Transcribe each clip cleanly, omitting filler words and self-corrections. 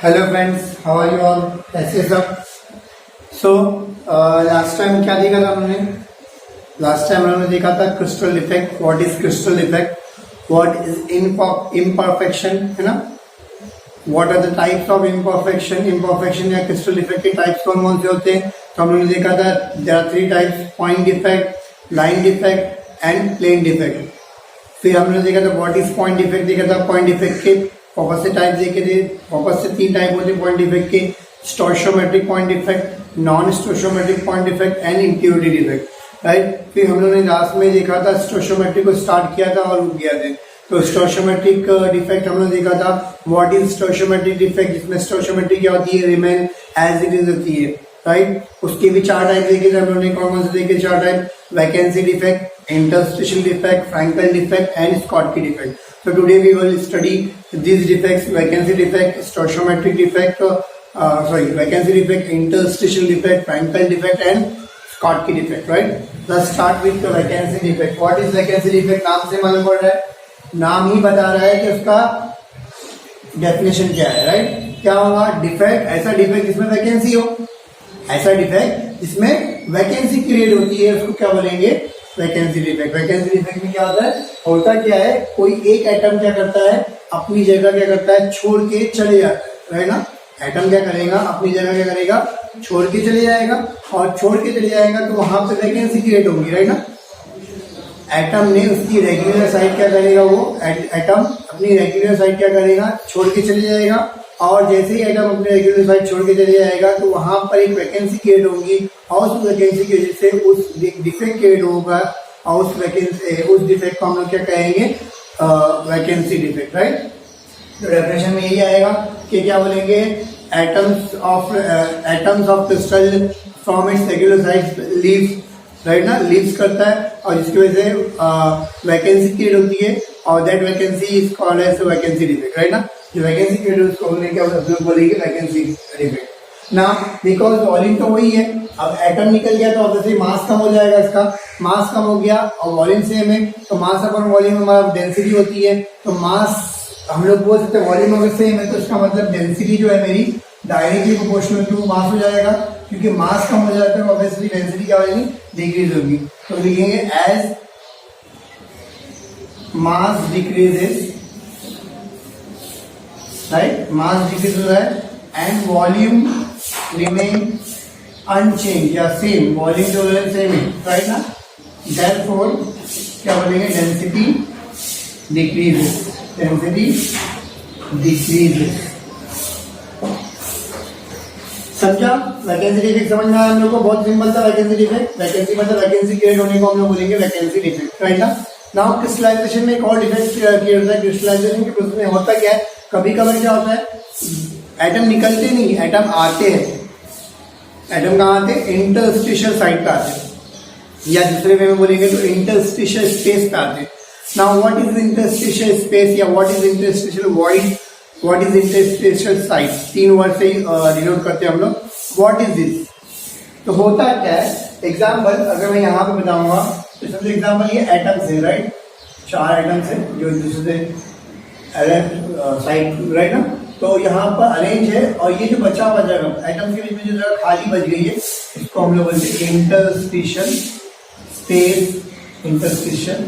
Hello friends, how are you all? कैसे सब? So last time क्या देखा था हमने? लास्ट टाइम हमने देखा था crystal effect. What is crystal effect? What is imperfection, है ना? What are the types of imperfection? Imperfection या क्रिस्टल इफेक्ट के टाइप्स कौन कौन से होते हैं? तो हमने देखा था there are 3 types: point defect, line defect and plane defect. फिर हमने देखा था व्हाट इज पॉइंट डिफेक्ट. देखा था पॉइंट डिफेक्ट के वापस से टाइप देखे थे. वापस से 3 टाइप होते हैं पॉइंट डिफेक्ट के: stoichiometric point defect, non stoichiometric point defect and impurity defect. Right. फिर हम लोगों ने लास्ट में देखा था स्टोशियोमेट्रिक को स्टार्ट किया था और रुक गया थे. तो स्टोशियोमेट्रिक डिफेक्ट हम लोग देखा था व्हाट इज स्टोशियोमेट्रिक डिफेक्ट, जिसमें स्टोशियोमेट्रिक क्या होती है? रिमेन एज इट इज होती है. राइट. उसके भी 4 टाइप देखे थे हम लोगों ने. कौन कौन से देखे 4 type? Vacancy defect, interstitial defect, Frenkel defect and Schottky defect. So today we will study these defects: vacancy defect, stoichiometric defect, vacancy defect, interstitial defect, Frankel defect and Schottky defect. Right? Let's start with the vacancy defect. What is vacancy defect? नाम से मालूम पड़ रहा है, नाम ही बता रहा है कि उसका डेफिनेशन क्या है. राइट. क्या होगा? डिफेक्ट, ऐसा डिफेक्ट जिसमें वैकेंसी हो, ऐसा डिफेक्ट जिसमें वैकेंसी क्रिएट होती है, उसको क्या बोलेंगे? Vacancy defect. वैकेंसी डिफेक्ट में क्या होता है? होता क्या है? कोई एक एटम क्या करता है? अपनी जगह क्या करता है? छोड़ के चले जाता है ना. एटम क्या करेगा? अपनी जगह क्या करेगा? छोड़ के चले जाएगा. और छोड़ के चले जाएगा तो वहां पे वैकेंसी क्रिएट होगी. राइट ना. एटम ने उसकी रेगुलर साइड क्या करेगा? वो एटम अपनी रेगुलर साइड क्या करेगा? छोड़ के चले जाएगा. और जैसे ही एटम अपने रेगुलर साइड छोड़ के चले जाएगा तो वहां पर एक वैकेंसी क्रिएट होगी और उस वैकेंसी की वजह से उस डिफेक्ट क्रिएट होगा और उस डिफेक्ट को हम लोग क्या कहेंगे? Vacancy defect. राइट. तो डेफिनेशन में यही आएगा कि क्या बोलेंगे? Atoms of crystal from its regular side leaves. Right ना. लीव्स करता है और जिसकी वजह से वैकेंसी क्रिएट होती है और that vacancy is called as vacancy defect. Right ना. जो वैकेंसी क्रिएट उसको बोलेंगे वैकेंसी डिफेक्ट. ना बिकॉज वॉल्यूम तो वही है. अब एटम निकल गया तो ऑब्वियसली मास कम हो जाएगा. इसका मास कम हो गया और वॉल्यूम सेम है तो मास अपॉन वॉल्यूम हमारा डेंसिटी होती है. तो मास हम लोग बोल सकते हैं वॉल्यूम अगर सेम है तो इसका मतलब डेंसिटी जो है मेरी डायरेक्टली प्रोपोर्शनल टू मास हो जाएगा. क्योंकि मास कम हो जाता है ऑब्वियसली डेंसिटी क्या होगी? डिक्रीज होगी. तो लिखेंगे एज मास डिक्रीजेस. राइट. मास डिक्रीज हो रहा है एंड वॉल्यूम रिमेन अनचेंज या सेम. वॉल्यूम जो है सेम है. राइट ना. देयरफॉर क्या बोलेंगे? Density decreases. Density decreases. समझा? वैकेंसी डिफेक्ट समझ में आया हम लोग को? बहुत सिंपल था वैकेंसी डिफेक्ट. वैकेंसी मतलब वैकेंसी क्रिएट होने को हम लोग बोलेंगे वैकेंसी डिफेक्ट. राइट ना. नाउ क्रिस्टलाइजेशन में एक और डिफेक्ट क्रिएट होता है. क्रिस्टलाइजेशन के प्रोसेस में होता क्या है? कभी कभी क्या होता है? एटम निकलते नहीं, एटम आते हैं. एटम कहाँ आते हैं? इंटरस्टिशियल साइड पे आते हैं या दूसरे वे में बोलेंगे तो इंटरस्टिशियल स्पेस पे आते हैं. Now what is interstitial space या what is interstitial void, what is interstitial side? 3 word से डिनोट करते हैं हम लोग. What is this? तो होता क्या है? एग्जाम्पल अगर मैं यहाँ पे बताऊंगा तो सबसे एग्जाम्पल ये एटम्स है. राइट. 4 एटम्स है जो दूसरे साइड. राइट ना. तो यहाँ पर अरेंज है और ये जो बचा हुआ जगह एटम्स के बीच में जो जगह खाली बच गई है इसको हम लोग बोलते हैं interstitial space. Interstitial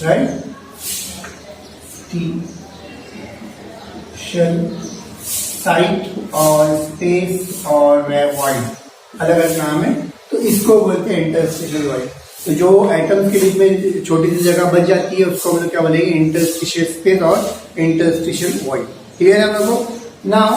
right. Site और स्पेस और वॉइड अलग अलग नाम है. तो इसको बोलते हैं इंटरस्टिशियल वॉइड. तो जो एटम्स के बीच में छोटी सी जगह बच जाती है उसको हम लोग क्या बोलेंगे? इंटरस्टिशियल स्पेस और इंटरस्टिशियल वॉइड. क्लियर है हम लोगों को? नाउ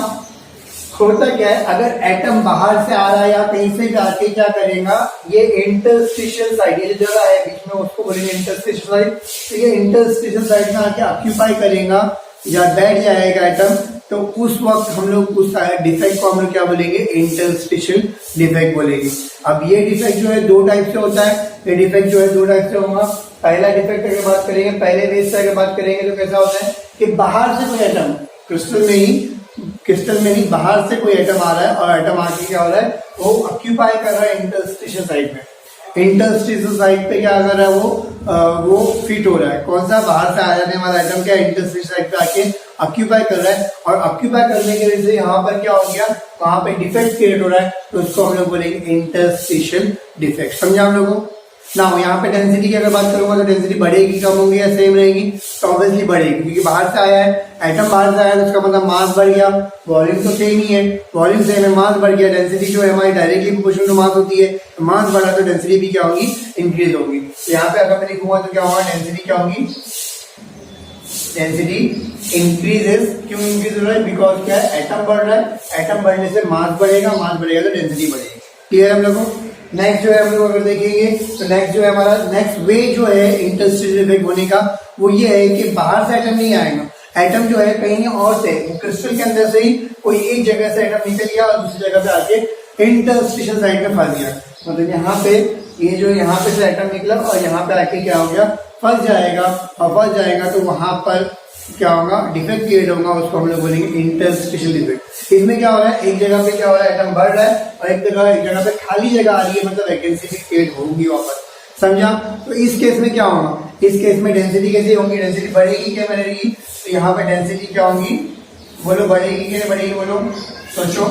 होता क्या है? अगर एटम बाहर से आ रहा है या कहीं से भी आके क्या करेगा? ये इंटरस्टिशियल साइड, ये जो जगह है बीच में उसको बोलेंगे इंटरस्टिशियल साइड. तो ये इंटरस्टिशियल साइड में आके ऑक्यूपाई करेगा या बैठ जाएगा एटम. तो उस वक्त हम लोग उस डिफेक्ट को हम लोग क्या बोलेंगे? इंटरस्टिशियल डिफेक्ट बोलेंगे. अब ये डिफेक्ट जो है 2 टाइप से होता है. ये डिफेक्ट जो है 2 टाइप से होगा. पहला डिफेक्ट अगर बात करेंगे, पहले वेज से अगर बात करेंगे तो कैसा होता है कि बाहर से कोई एटम क्रिस्टल में ही बाहर से कोई एटम आ रहा है और एटम आके क्या हो रहा है? वो ऑक्यूपाई कर रहा है इंटरस्टिशियल साइड में. इंटरस्टिशियल साइड पे क्या कर रहा है वो फिट हो रहा है। कौन सा? बाहर से आ जाने वाला आइटम क्या इंटरस्टिशियल साइड पे आके ऑक्यूपाई कर रहा है, और ऑक्यूपाई करने की वजह से यहाँ पर क्या हो गया, वहां पे डिफेक्ट क्रिएट हो रहा है, तो उसको हम लोग बोलेंगे इंटरस्टिशियल डिफेक्ट। समझा हम लोगों? ना यहाँ पे डेंसिटी की अगर बात करूंगा तो डेंसिटी बढ़ेगी, कम होगी या सेम रहेगी? तो ऑब्वियसली बढ़ेगी, क्योंकि बाहर से आया है, आइटम बाहर से आया है, तो उसका मतलब मास बढ़ गया। वॉल्यूम तो सेम ही है, वॉल्यूम सेम है, मास बढ़ गया। डेंसिटी जो है हमारी डायरेक्टली प्रोपोर्शनल टू मास होती है, तो मास बढ़ा तो डेंसिटी भी क्या होगी, इंक्रीज होगी। तो यहाँ पे अगर मैं लिखूंगा तो क्या होगा, डेंसिटी क्या होगी, डेंसिटी इंक्रीजेस। क्यों इंक्रीज हो रहा है? बिकॉज क्या है, एटम बढ़ रहा है, एटम बढ़ने से मास बढ़ेगा, मास बढ़ेगा तो डेंसिटी बढ़ेगी। क्लियर है हम लोगों को? नेक्स्ट जो है हम लोग अगर देखेंगे तो नेक्स्ट जो है हमारा नेक्स्ट वे जो है इंटरस्टिशियल इफेक्ट होने का, वो ये है कि बाहर से एटम नहीं आएगा, एटम जो है कहीं और से क्रिस्टल के अंदर से ही कोई एक जगह से एटम निकल गया और दूसरी जगह पे आके इंटरस्टिशियल साइड में फंस गया। मतलब यहाँ पे ये जो यहाँ पे से एटम निकला और यहाँ पे आके क्या हो गया, फंस जाएगा, और फंस जाएगा तो वहां पर क्या होगा, डिफेक्ट क्रिएट होगा, उसको हम लोग बोलेंगे इंटरस्टिशियल डिफेक्ट। इसमें क्या हो रहा है, एक जगह पे क्या हो रहा है, एटम बढ़ रहा है, और एक जगह पे खाली जगह आ रही है, मतलब वैकेंसी भी क्रिएट होगी वापस। समझा? तो इस केस में क्या होगा, इस केस में डेंसिटी कैसे होगी, डेंसिटी बढ़ेगी क्या बढ़ेगी? तो यहाँ पे डेंसिटी क्या होगी, बोलो बढ़ेगी क्या बढ़ेगी, बोलो सोचो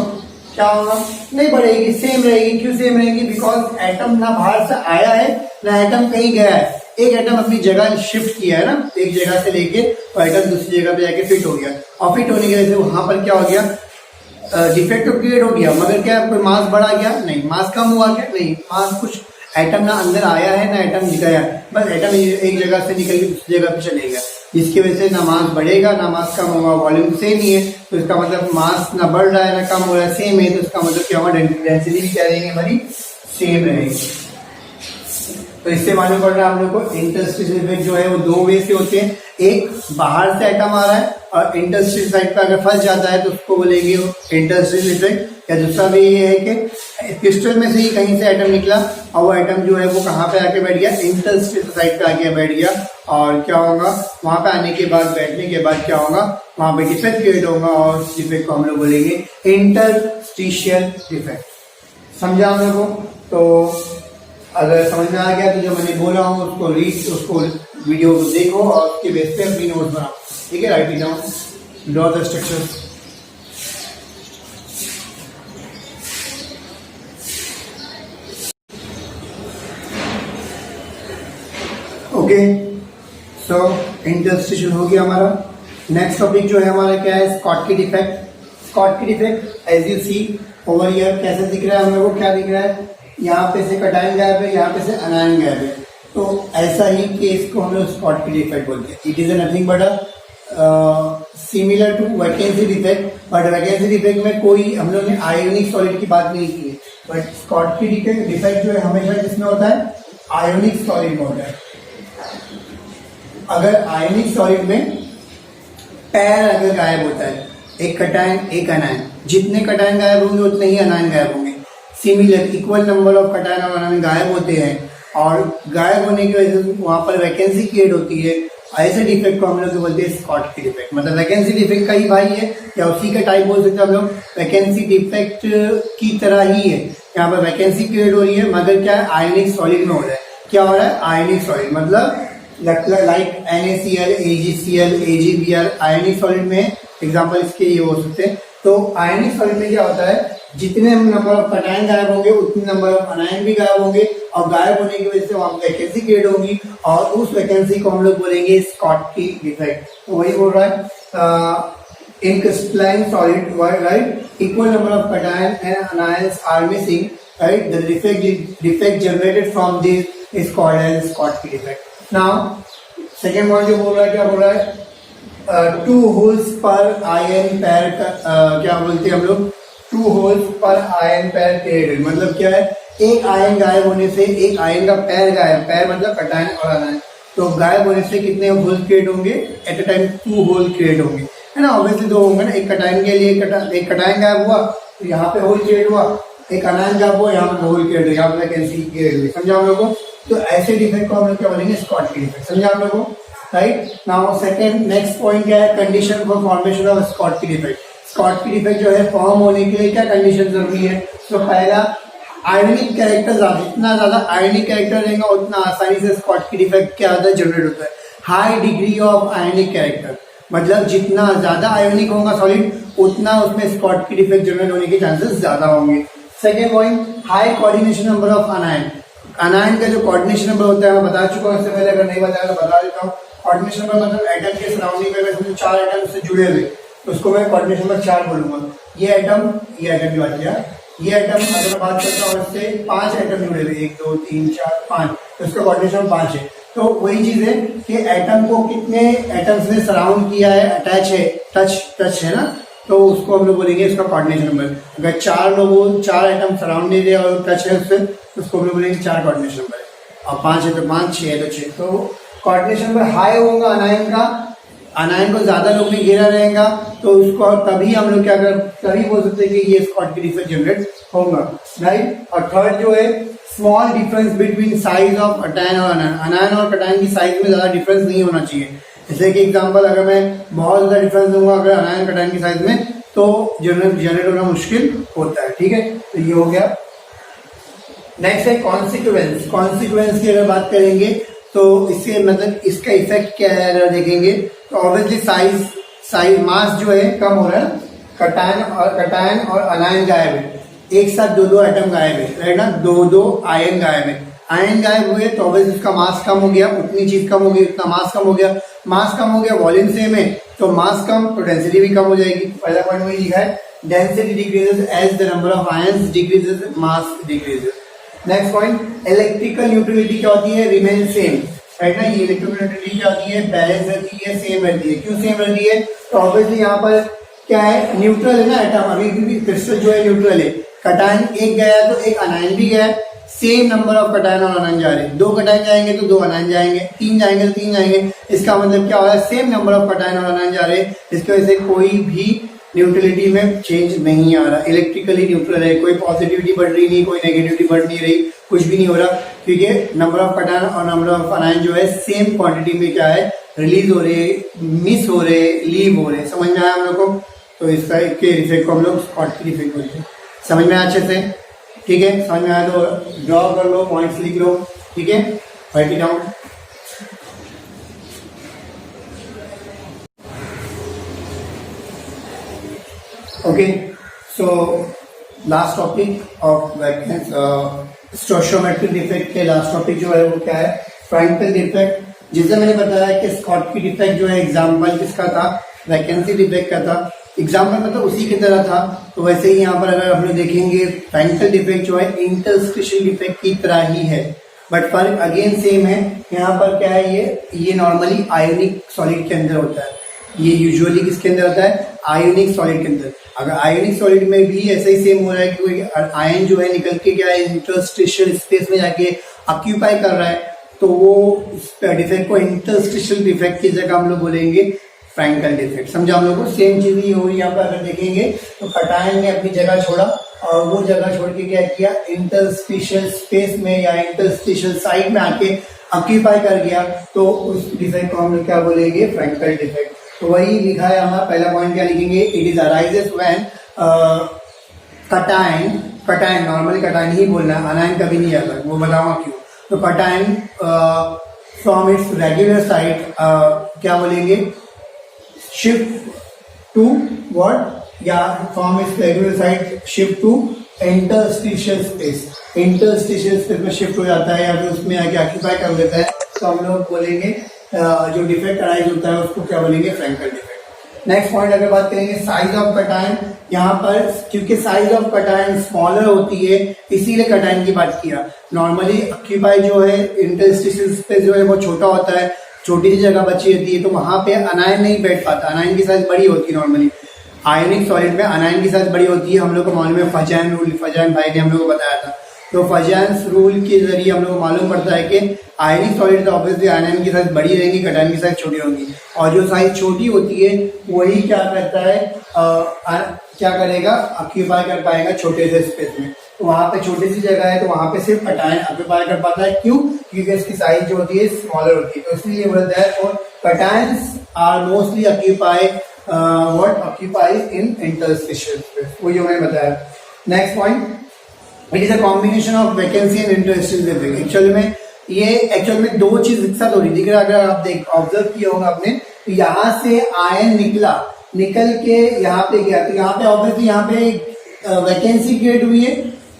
क्या होगा? नहीं बढ़ेगी, सेम रहेगी। क्यों सेम रहेगी? बिकॉज एटम ना बाहर से आया है ना एटम कहीं गया है, एक एटम अपनी जगह शिफ्ट किया है ना, एक जगह से लेके और एटम दूसरी जगह पे जाके फिट हो गया, और फिट होने की वजह से वहां पर क्या हो गया, डिफेक्ट तो क्रिएट हो गया, मगर क्या कोई मास बढ़ा गया? नहीं। मास कम हुआ क्या? नहीं। मास कुछ एटम ना अंदर आया है ना एटम गया, बस एटम एक जगह से निकल के दूसरी जगह पे चले गया, जिसकी वजह से ना मास बढ़ेगा ना मास कम होगा। वॉल्यूम सेम ही है, तो इसका मतलब मास ना बढ़ रहा है ना कम हो रहा है, सेम है, तो इसका मतलब क्या होगा, डेंसिटी भी क्या रहेगी हमारी, सेम रहेगी। तो इससे मालूम पड़ रहा है हम लोग को इंटरस्टिशियल इफेक्ट जो है वो दो वे से होते हैं, एक बाहर से एटम आ रहा है और इंटरस्टिशियल साइड पे अगर फंस जाता है तो उसको बोलेंगे इंटरस्टिशियल इफेक्ट। या दूसरा वे ये है कि क्रिस्टल में से ही कहीं से एटम निकला और वो एटम जो है वो कहाँ पे आके बैठ गया, इंटरस्टिशियल साइड पे आके बैठ गया, और क्या होगा, वहां पे आने के बाद बैठने के बाद क्या होगा, वहां पे डिफेक्ट क्रिएट होगा, और उस डिफेक्ट को हम लोग बोलेंगे इंटरस्टिशियल डिफेक्ट। समझा हम लोग को? तो अगर समझ में आ गया तो जो मैंने बोला हूँ उसको वीडियो को देखो और उसके बेस पे अपनी नोट्स बनाओ। ठीक है, right it down, draw the structure. Okay, so interstitial हो गया हमारा। नेक्स्ट टॉपिक जो है हमारा क्या है, Schottky defect. Schottky defect as you see over here कैसे दिख रहा है हम लोग को, क्या दिख रहा है, यहाँ पे से कटायन गायब है, यहाँ पे से अनायन गायब है, तो ऐसा ही केस को हम लोग स्कॉटकी डिफेक्ट बोलते हैं। It is nothing but similar to vacancy defect, but vacancy defect में कोई हम लोग ने आयोनिक सॉलिड की बात नहीं की है, बट स्कॉटकी डिफेक्ट जो है हमेशा किसमें होता है, आयोनिक सॉलिड में होता है। अगर आयोनिक सॉलिड में पैर अगर गायब होता है, एक कटायन एक अनायन, जितने कटायन गायब होंगे उतने ही अनायन गायब होंगे। Similar equal number of cation और अनायन गायब होते हैं, और गायब होने की वजह से वहां पर वैकेंसी क्रिएट होती है। ऐसे डिफेक्ट को हम लोग बोलते हैं स्कॉटकी डिफेक्ट। मतलब वैकेंसी डिफेक्ट का ही भाई है, या उसी का टाइप बोल सकते हैं हम लोग, वैकेंसी डिफेक्ट की तरह ही है। यहाँ पर वैकेंसी क्रिएट हो रही है, मगर क्या है, आयोनिक सॉलिड में हो रहा है। क्या हो रहा है, आयोनिक सॉलिड, मतलब like NaCl, AgCl, AgBr ionic solid में एग्जांपल इसके ये हो सकते हैं। तो आयोनिक सॉलिड में क्या होता है, जितने नंबर ऑफ कटायन गायब होंगे उतने नंबर ऑफ अनायन भी गायब होंगे, और गायब होने की वजह से वहां वैकेंसी क्रिएट होगी, और उस वैकेंसी को हम लोग बोलेंगे स्कॉटकी डिफेक्ट। तो वही बोल रहा है in crystalline solid, right, equal number of cation and anions are missing, right, the defect generated from this is called as Schottky defect. Now second point जो बोल रहा है, क्या बोल रहा है, 2 होल्स पर आयन पैर का क्या बोलते हैं हम लोग, 2 होल्स पर आयन पैर क्रिएटेड। मतलब क्या है, एक आयन गायब होने से, एक आयन का पैर गायब, पैर मतलब कटायन और अनायन, तो गायब होने से कितने होल क्रिएट होंगे, at a time 2 hole create होंगे, है ना। ऑब्वियसली 2 होंगे ना, एक कटायन के लिए एक कटायन गायब हुआ तो यहाँ पे होल क्रिएट हुआ, एक अनायन गायब हुआ यहाँ पे होल क्रिएट हुआ, यहाँ पे वैकेंसी क्रिएट हुई। समझा हम लोग को? तो ऐसे डिफेक्ट को हम लोग क्या बोलेंगे, स्कॉटकी डिफेक्ट। समझा हम लोग को, right. Now second next point क्या है, condition for formation of Schottky defect. Schottky defect जो है फॉर्म होने के लिए क्या कंडीशन जरूरी है, तो पहला आयोनिक कैरेक्टर जितना ज्यादा आयोनिक कैरेक्टर रहेगा उतना आसानी से स्कॉटकी डिफेक्ट क्या होता है, जनरेट होता है। High degree of ionic character मतलब जितना ज्यादा आयोनिक होगा सॉलिड उतना उसमें स्कॉटकी डिफेक्ट जनरेट होने के चांसेस ज्यादा होंगे। Second point, high coordination number of अनायन। अनायन का जो कोऑर्डिनेशन नंबर होता है मैं बता चुका हूं इससे पहले, अगर नहीं बताया तो बता देता हूँ। कोऑर्डिनेशन नंबर मतलब एटम के सराउंडिंग में अगर 4 एटम से जुड़े हुए तो उसको मैं कोऑर्डिनेशन नंबर 4 बोलूंगा। ये एटम की बात किया, ये एटम अगर मैं बात करता हूँ इससे 5 एटम जुड़े हुए 1 2 3 4 5 तो उसका कोऑर्डिनेशन 5 है। तो वही चीज है कि एटम को कितने एटम्स ने सराउंड किया है, अटैच है, टच है ना, तो उसको हम लोग बोलेंगे इसका कोऑर्डिनेशन नंबर। अगर 4 एटम सराउंडेड है और टच है उससे तो उसको हम लोग बोलेंगे 4 कोऑर्डिनेशन नंबर है, और 5 है तो 5, 6 है तो 6। तो कोऑर्डिनेशन नंबर हाई होगा अनायन का, अनायन को ज्यादा लोग ने घेरा रहेगा तो उसको तभी हम लोग तभी बोल सकते हैं कि ये स्कॉटकी डिफेक्ट जनरेट होगा, राइट। और थर्ड जो है small difference between size of अनायन और अनायन और कटायन की साइज में ज्यादा डिफरेंस नहीं होना चाहिए। जैसे कि एग्जांपल अगर मैं बहुत ज्यादा डिफरेंस दूंगा अगर अनायन कटायन की साइज में तो जनरेट होना मुश्किल होता है, ठीक है। तो ये हो गया। नेक्स्ट है कॉन्सिक्वेंस। कॉन्सिक्वेंस की अगर बात करेंगे तो इससे मतलब इसका इफेक्ट क्या है अगर देखेंगे तो ऑब्वियसली साइज मास जो है कम हो रहा है, कटायन और अनायन गायब है, एक साथ 2 एटम गायब है, राइट ना, 2 आयन गायब है। आयन गायब हुए तो ऑब्वियसली उसका मास कम हो गया, उतनी चीज कम हो गई, उतना मास कम हो गया, मास कम हो गया, वॉल्यूम सेम है तो मास कम तो डेंसिटी भी कम हो जाएगी। पहला पॉइंट वही लिखा है, density decreases as the number of ions decreases, mass decreases. Next point, electrical neutrality क्या होती है, रिमेन सेम, राइट ना। ये इलेक्ट्रिकल न्यूट्रलिटी क्या होती है, बैलेंस रहती है, सेम रहती है। क्यों सेम रहती है, तो ऑब्वियसली यहाँ पर क्या है, न्यूट्रल है ना एटम, अभी भी क्रिस्टल जो है न्यूट्रल है, कटायन एक गया तो एक अनायन भी गया, सेम नंबर ऑफ कटायन और अनायन जा रहे हैं, 2 कटायन जाएंगे तो 2 अनायन जाएंगे, 3 जाएंगे तो 3 जाएंगे। इसका मतलब क्या हो रहा है, सेम नंबर ऑफ कटायन और अनायन जा रहे हैं, इसकी वजह से कोई भी न्यूट्रलिटी में चेंज नहीं आ रहा, इलेक्ट्रिकली न्यूट्रल है, कोई पॉजिटिविटी बढ़ रही नहीं, कोई नेगेटिविटी बढ़ नहीं रही, कुछ भी नहीं हो रहा, क्योंकि नंबर ऑफ कटायन और नंबर ऑफ अनायन जो है सेम क्वांटिटी में क्या है, रिलीज हो रहे, मिस हो रहे, लीव हो रहे। समझ में आया हम लोग को, तो इसका के इफेक्ट को हम लोग स्कॉटकी इफेक्ट बोलते हैं। समझ में आया अच्छे से, ठीक है। समझ में आया तो ड्रॉ कर लो, पॉइंट्स लिख लो, ठीक है, right it down. Okay, so last topic of stoichiometric defect के लास्ट टॉपिक जो है वो क्या है, फ्रैंकल डिफेक्ट। जैसे मैंने बताया कि स्कॉटकी डिफेक्ट जो है एग्जाम्पल किसका था, वैकेंसी डिफेक्ट का था। एग्जाम्पल मतलब उसी की तरह था, तो वैसे ही यहाँ पर अगर हम लोग देखेंगे फ्रैंकल डिफेक्ट जो है इंटरस्टिशियल डिफेक्ट की तरह ही है, बट फर्क अगेन सेम है। यहाँ पर क्या है, ये नॉर्मली आयोनिक सॉलिड के अंदर होता है, ये यूजुअली किसके अंदर होता है, आयोनिक सॉलिड के अंदर। अगर आयोनिक सॉलिड में भी ऐसा ही सेम हो रहा है कि कोई आयन जो है निकल के क्या है इंटरस्टिशियल स्पेस में जाके ऑक्यूपाई कर रहा है, तो वो डिफेक्ट को इंटरस्टिशियल डिफेक्ट की जगह हम लोग बोलेंगे फ्रैंकल डिफेक्ट। समझा हम लोग को, सेम चीज ही हो रही है यहाँ पर। अगर देखेंगे तो कटायन ने अपनी जगह छोड़ा और वो जगह छोड़ के क्या किया, इंटरस्टिशियल स्पेस में या इंटरस्टिशियल साइड में आके ऑक्यूपाई कर गया, तो उस डिफेक्ट को हम लोग क्या बोलेंगे, फ्रैंकल डिफेक्ट। तो वही लिखा है हमारा पहला पॉइंट, क्या लिखेंगे, it is arises when cation normally cation ही बोलना है, अनायन कभी नहीं आता, वो बताऊंगा क्यों। तो cation from its regular site क्या बोलेंगे, शिफ्ट टू व्हाट, या from its regular site shift to interstitial space, interstitial space में शिफ्ट हो जाता है या फिर उसमें आके ऑक्यूपाई कर लेता है, तो हम लोग बोलेंगे जो डिफेक्ट अराइज होता है उसको क्या बोलेंगे, फ्रैंकल डिफेक्ट। नेक्स्ट पॉइंट अगर बात करेंगे साइज ऑफ कटायन, यहाँ पर क्योंकि साइज ऑफ कटायन स्मॉलर होती है इसीलिए कटायन की बात किया। नॉर्मली ऑक्यूपाई जो है इंटरस्टिशियल स्पेस जो है वो छोटा होता है, छोटी सी जगह बची रहती है, तो वहां पे अनायन नहीं बैठ पाता, अनायन की साइज बड़ी होती है। नॉर्मली आयनिक सॉलिड में अनायन की साइज बड़ी होती है, हम लोग को मालूम है, फजान रूल, फजान भाई ने हम लोग को बताया था। तो फजान रूल के जरिए हम लोग को मालूम पड़ता है कि आयनिक सॉलिड तो ऑब्वियसली आयन की साइज बड़ी रहेगी, कटायन की साइज छोटी होगी, और जो साइज छोटी होती है वही क्या करता है, क्या करेगा, ऑक्यूपाई कर पाएगा छोटे से स्पेस में। तो वहां पे छोटी सी जगह है तो वहां पे सिर्फ कटायन ऑक्यूपाई कर पाता है, क्यों, क्योंकि इसकी साइज जो होती है स्मॉलर होती है। तो इसलिए बोलता है और cations are mostly occupy what, occupy in interstitial space, वो जो मैंने बताया। Next point, it is a combination of vacancy and interstitial defect. Actual में दो चीज एक साथ हो रही थी। अगर आप देख ऑब्जर्व किया होगा आपने, तो यहाँ से आयन निकल के यहाँ पे गया, तो यहाँ पे ऑब्वियसली यहाँ पे वैकेंसी क्रिएट हुई है,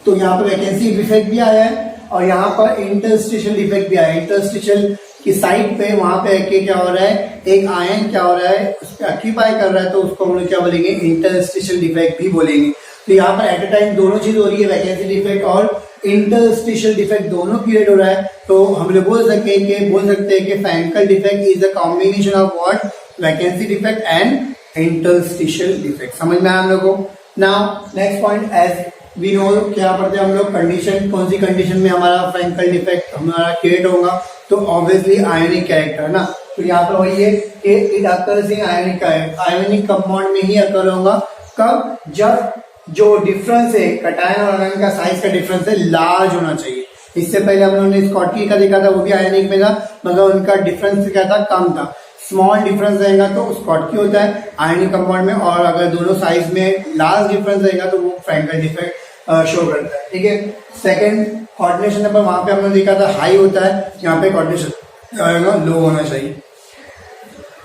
तो यहाँ पे वैकेंसी डिफेक्ट भी आया है, और यहाँ पर इंटरस्टिशियल डिफेक्ट भी आया है। इंटरस्टिशियल की साइड पे वहां पे आके क्या हो रहा है, एक आयन क्या हो रहा है उस पर ऑक्यूपाई कर रहा है, तो उसको हम लोग क्या बोलेंगे, इंटरस्टिशियल डिफेक्ट भी बोलेंगे। तो यहाँ पर एट अ टाइम दोनों चीज हो रही है, वैकेंसी डिफेक्ट और इंटरस्टिशियल डिफेक्ट दोनों क्रिएट हो रहा है। तो हम लोग बोल सकते हैं कि Frenkel defect is a combination of what, vacancy defect and interstitial defect. समझ में आया हम लोग को। Now next point, as we know क्या पढ़ते हैं हम लोग, कंडीशन, कौन सी कंडीशन में हमारा फ्रैंकल डिफेक्ट हमारा क्रिएट होगा, तो ऑब्वियसली आयोनिक कैरेक्टर है ना। तो यहाँ पर वही है कि it occurs in ionic compound में ही अकर होगा। कब? जब जो डिफरेंस है कटायन और आयन का साइज का डिफरेंस है लार्ज होना चाहिए। इससे पहले हम लोगों ने स्कॉटकी का देखा था, वो भी आयोनिक में था, मगर उनका डिफरेंस क्या था, कम था। स्मॉल डिफरेंस रहेगा तो स्कॉटकी होता है आयनिक कंपाउंड में, और अगर दोनों साइज में लार्ज डिफरेंस रहेगा तो वो फ्रैंकल डिफेक्ट शो करता है। ठीक है। सेकंड, कोऑर्डिनेशन नंबर वहां पे हमने देखा था हाई होता है, यहाँ पे कोऑर्डिनेशन लो होना चाहिए।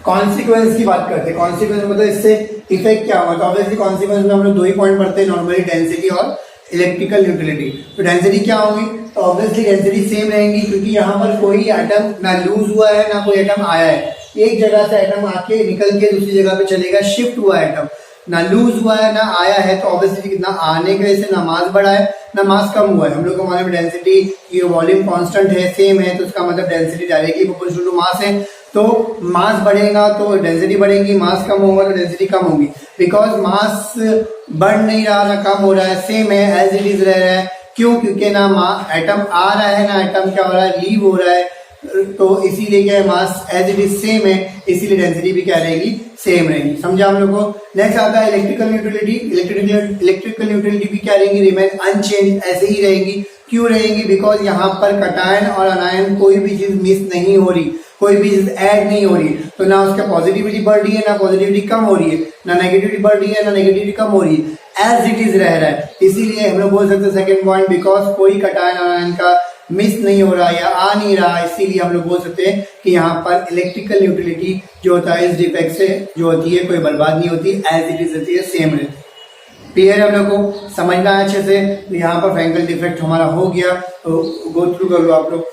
कॉन्सिक्वेंस की बात करते हैं। कॉन्सिक्वेंस मतलब इससे इफेक्ट क्या होगा, तो ऑब्वियसली कॉन्सिक्वेंस में हम लोग दो ही पॉइंट पढ़ते हैं नॉर्मली, डेंसिटी और इलेक्ट्रिकल न्यूट्रलिटी। तो डेंसिटी क्या होगी, तो ऑब्वियसली डेंसिटी सेम रहेंगी, क्योंकि यहाँ पर कोई एटम ना लूज हुआ है ना कोई एटम आया है। एक जगह से एटम आके निकल के दूसरी जगह पे चलेगा, शिफ्ट हुआ एटम, ना लूज हुआ है ना आया है, तो ऑब्वियसली ना आने की वजह से ना मास बढ़ा है ना मास कम हुआ है। हम लोग को मालूम है डेंसिटी, ये वॉल्यूम कांस्टेंट है, सेम है, तो इसका मतलब density directly proportional to mass है। तो मास बढ़ेगा तो डेंसिटी बढ़ेगी, मास कम होगा तो डेंसिटी कम होगी। बिकॉज मास बढ़ नहीं रहा ना कम हो रहा है, सेम है, एज इट इज रह रहा है। क्यों? क्योंकि ना एटम आ रहा है ना एटम क्या हो रहा है, लीव हो रहा है, तो इसीलिए क्या है, mass as it is same है, इसीलिए डेंसिटी भी क्या रहेगी, सेम रहेगी। समझा हम लोग को। नेक्स्ट आता है इलेक्ट्रिकल न्यूट्रलिटी। इलेक्ट्रिकल न्यूट्रलिटी भी क्या रहेंगी, रिमेन अनचेंज, ऐसे ही रहेंगी। क्यों रहेंगी? बिकॉज यहाँ पर कटायन और अनायन कोई भी चीज मिस नहीं हो रही, कोई भी चीज ऐड नहीं हो रही, तो ना उसका पॉजिटिविटी बढ़ रही है ना पॉजिटिविटी कम हो रही है, ना नेगेटिविटी बढ़ रही है ना नेगेटिविटी कम हो रही है, एज इट इज रह रहा है। इसीलिए हम लोग बोल सकते हैं सेकंड पॉइंट, बिकॉज कोई कटायन और आयन का मिस नहीं हो रहा या आ नहीं रहा, इसीलिए हम लोग बोल सकते हैं कि यहाँ पर इलेक्ट्रिकल न्यूट्रलिटी जो होता है इस डिफेक्ट से जो होती है कोई बर्बाद नहीं होती, एज इट इज रहती है, सेम रहती है। क्लियर है हम लोग को, समझना है अच्छे से। तो यहाँ पर फ्रैंकल डिफेक्ट हमारा हो गया, तो गो थ्रू कर लो आप लोग,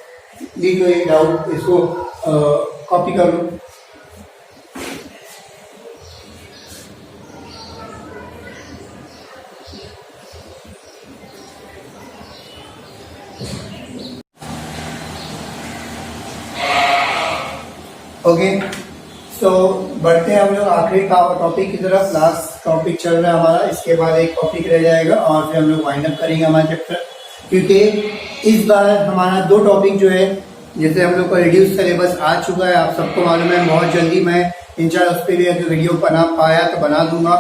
दी तो ये डाउट इसको कॉपी कर लो। ओके, सो बढ़ते हैं हम लोग आखिरी टॉपिक की तरफ। लास्ट टॉपिक चल रहा है हमारा, इसके बाद एक टॉपिक रह जाएगा और फिर हम लोग वाइंड अप करेंगे हमारा चैप्टर। क्योंकि इस बार हमारा दो टॉपिक जो है, जैसे हम लोग का रिड्यूस सिलेबस आ चुका है, आप सबको मालूम है, बहुत जल्दी मैं इंशाल्लाह उस पर जो वीडियो बना पाया तो बना दूंगा।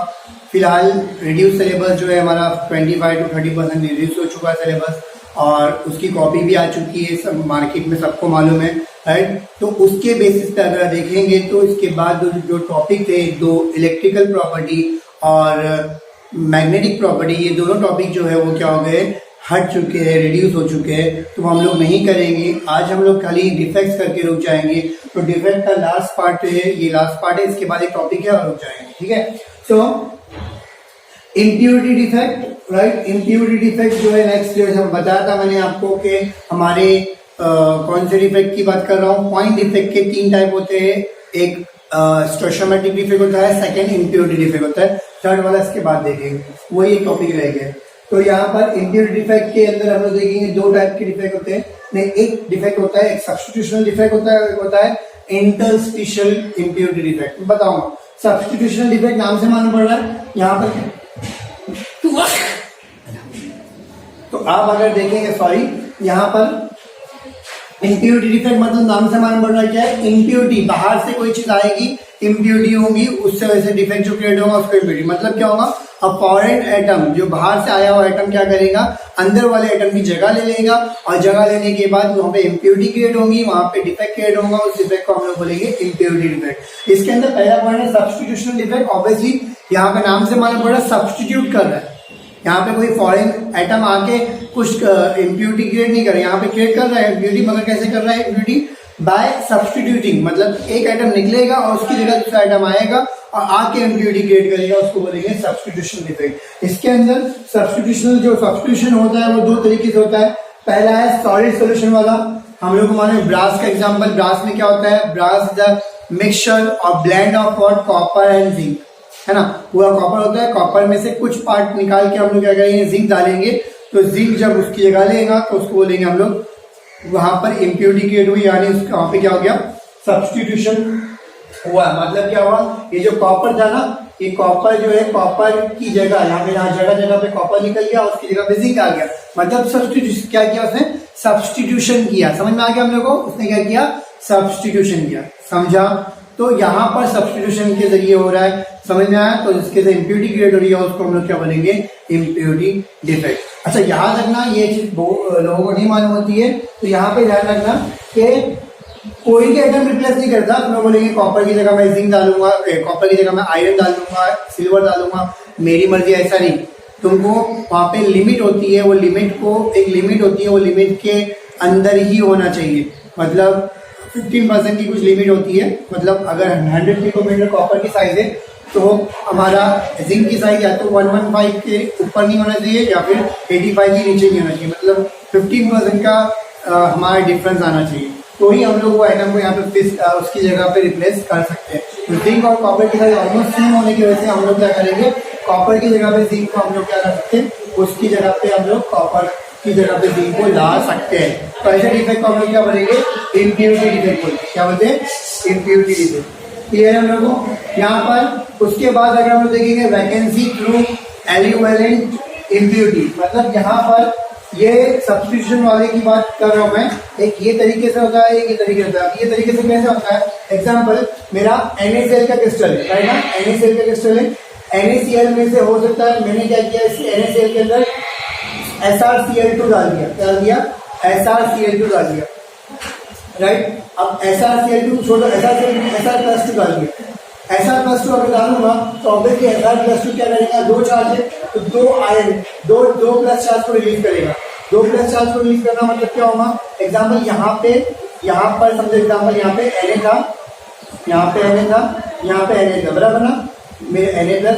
फिलहाल रिड्यूस सिलेबस जो है हमारा 25 to 30% रिड्यूस हो चुका है सिलेबस, और उसकी कॉपी भी आ चुकी है, सब मार्केट में सबको मालूम है, राइट। तो उसके बेसिस पे अगर देखेंगे तो इसके बाद जो टॉपिक थे, दो इलेक्ट्रिकल प्रॉपर्टी और मैग्नेटिक प्रॉपर्टी, ये दोनों टॉपिक जो है वो क्या हो गए, हट चुके हैं, रिड्यूस हो चुके हैं, तो हम लोग नहीं करेंगे। आज हम लोग खाली डिफेक्ट्स करके रुक जाएंगे। तो डिफेक्ट का लास्ट पार्ट है, ये लास्ट पार्ट है, इसके बाद एक टॉपिक है और रुक जाएंगे। ठीक है। So impurity defect, right. Impurity defect जो है नेक्स्ट जो है बताया था मैंने आपको कि हमारे कौन से डिफेक्ट की बात कर रहा हूँ। पॉइंट डिफेक्ट के 3 टाइप होते हैं, एक स्टोइचोमेट्रिक डिफेक्ट होता है, सेकंड इम्प्योरिटी डिफेक्ट होता है, थर्ड वाला इसके बाद देखेंगे, वही एक टॉपिक रह गया। तो यहाँ पर इम्प्योरिटी डिफेक्ट के अंदर हम लोग देखेंगे 2 टाइप के डिफेक्ट होते हैं। नहीं, एक डिफेक्ट होता है, एक सब्स्टिट्यूशनल डिफेक्ट होता है, एक होता है इंटरस्टिशियल इम्प्योरिटी डिफेक्ट। बताऊंगा। सब्स्टिट्यूशनल डिफेक्ट नाम से मालूम पड़ रहा है यहाँ पर, तो आप अगर देखेंगे, सॉरी, यहाँ पर इम्प्योरिटी डिफेक्ट मतलब नाम से मालूम पड़ रहा है क्या है, इम्प्योरिटी, बाहर से कोई चीज आएगी, इम्प्योरिटी होगी, उससे वजह से डिफेक्ट जो क्रिएट होगा उसको इम्प्योरिटी। मतलब क्या होगा, अ फॉरेन एटम, जो बाहर से आया हुआ एटम क्या करेगा, अंदर वाले एटम की जगह ले लेगा, और जगह लेने के बाद वहां पे इम्प्योरिटी क्रिएट होगी, वहां पे डिफेक्ट क्रिएट होगा, उस डिफेक्ट को हम लोग बोलेंगे इम्प्योरिटी डिफेक्ट। इसके अंदर पहला पॉइंट है सब्स्टिट्यूशनल डिफेक्ट। ऑब्वियसली यहाँ पे नाम से मालूम पड़ रहा है सब्स्टिट्यूट कर रहा है, यहाँ पे कोई फॉरेन एटम आके कुछ इम्प्योरिटी क्रिएट नहीं कर रहा है, यहाँ पे क्रिएट कर रहा है इम्प्योरिटी, मगर कैसे कर रहा है इम्प्योरिटी? बाय सब्सटीट्यूटिंग, मतलब एक एटम निकलेगा और उसकी जगह दूसरा एटम आएगा और आके इम्प्योरिटी क्रिएट करेगा, उसको बोलेंगे सब्सटीट्यूशन डिफेक्ट। इसके अंदर सब्सटीट्यूशन होता है वो दो तरीके से होता है। पहला है सॉलिड सोल्यूशन वाला, हम लोग को मालूम है ब्रास का एग्जांपल। ब्रास में क्या होता है? ब्रास द मिक्सचर और blend of what? Copper and zinc, है ना। पूरा कॉपर होता है, कॉपर में से कुछ पार्ट निकाल के हम लोग क्या करेंगे? जिंक डालेंगे, तो जिंक जब उसकी जगह लेगा तो उसको बोलेंगे हम लोग वहां पर इम्प्योरिटी क्रिएट हुई, यानी वहां पे क्या हो गया? सब्सटीट्यूशन हुआ। मतलब क्या हुआ? ये जो कॉपर था ना, ये कॉपर जो है कॉपर की जगह यहाँ पे जगह जगह पे कॉपर निकल गया, उसकी जगह पे जिंक आ गया, मतलब सब्सटीट्यूशन। क्या किया उसने? सब्सटीट्यूशन किया। समझ में आ गया हम लोग को? उसने क्या किया? सब्सटीट्यूशन किया। समझा? तो यहाँ पर सब्सटीट्यूशन के जरिए हो रहा है, समझ में आया? तो जिसके से इम्प्योरिटी क्रिएट हो रही है उसको हम लोग क्या बोलेंगे? Impurity defect. अच्छा, याद रखना ये चीज लोगों को नहीं मालूम होती है, तो यहाँ पे ध्यान रखना कि कोई भी आइटम रिप्लेस नहीं करता। तो मैं बोलेंगे कॉपर की जगह मैं जिंक डालूंगा, कॉपर की जगह मैं आयरन डालूंगा, सिल्वर डालूंगा, मेरी मर्जी, ऐसा नहीं। तुमको वहां पे लिमिट होती है, वो लिमिट को एक लिमिट होती है, वो लिमिट के अंदर ही होना चाहिए। मतलब 15% की कुछ लिमिट होती है। मतलब अगर 100 पिकोमीटर कॉपर की साइज है तो हमारा जिंक की साइज या तो 115 के ऊपर नहीं होना चाहिए या फिर 85 के नीचे नहीं होना चाहिए। मतलब 15% का हमारा डिफरेंस आना चाहिए, तो ही हम लोग वो आइटम को यहाँ पे उसकी जगह पे रिप्लेस कर सकते हैं। तो जिंक और कॉपर की साइज ऑलमोस्ट सेम होने की वजह से हम लोग क्या करेंगे? कॉपर की जगह पे जिंक को हम लोग क्या कर सकते हैं? उसकी जगह पे हम लोग कॉपर की जगह पे जिंक को ला सकते हैं। तो ऐसे डिफेक्ट को हम लोग क्या बोलेंगे? इम्प्योरिटी डिफेक्ट बोलेंगे। क्या बोलते हैं? Impurity defect. क्लियर है हम लोगों को? यहाँ पर उसके बाद अगर हम लोग देखेंगे वैकेंसी थ्रू एलिवेलेंट इम्प्योरिटी, मतलब यहाँ पर ये सब्स्टिट्यूशन वाले की बात कर रहा हूं मैं। एक ये तरीके से होता है, एक ये तरीके से होता है। ये तरीके से कैसे होता है? एग्जाम्पल, मेरा NaCl का क्रिस्टल है, राइट ना? NaCl का क्रिस्टल है, NaCl में से हो सकता है मैंने क्या किया? इस NaCl के अंदर SrCl2 डाल दिया। क्या डाल दिया? SrCl2 डाल दिया, राइट। अब SrCl2 छोड़ो, Sr+2 डाल दिया। Sr+2 अगर डालूंगा तो ऑब्वियसली Sr+2 क्या करेगा? दो चार्ज है तो दो आयन, दो प्लस चार्ज को रिलीज करेगा। दो प्लस चार्ज को रिलीज करना मतलब क्या होगा? एग्जाम्पल यहाँ पर समझो, एग्जाम्पल यहाँ पे Na था, यहाँ पे Na था, यहाँ पे Na था, बराबर ना? मेरे Na+,